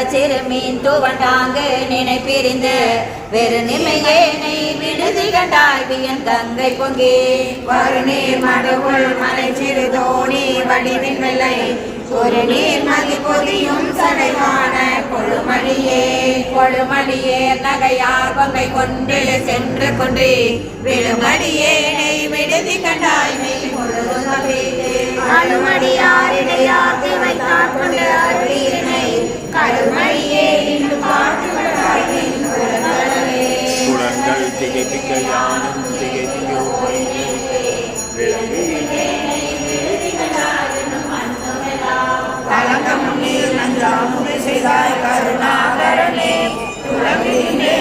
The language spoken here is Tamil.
சிறுமீன் துவண்டாங்கு நினைப்பிரிந்து வெறு நிமையேனை விடுதி கண்டாய் வியன் கங்கை பொங்கி ஒரு நீர் மடுவுள் மலை சிறு தோணி வடிவின் வெள்ளை ஒரு நீர் மதி பொதியும் சடைவான கொழுமடியே நகையார் கொங்கை கொண்டு சென்று கொன்றி விழுமடியேனை விடுதி கண்டாய் மெய் முழுவதுமே அழுமடியாரிடையார்த்தி வைத்தாற் கொண்டு அருளினை கழுமடியே இன்று பார்த்து குடங்கள் திகைப்பிக்க யானும் திகைப்பிக்க கலங்கம் நீர் நஞ்சாமுறை செய்தாய் கருணாகரனே துளங்கினே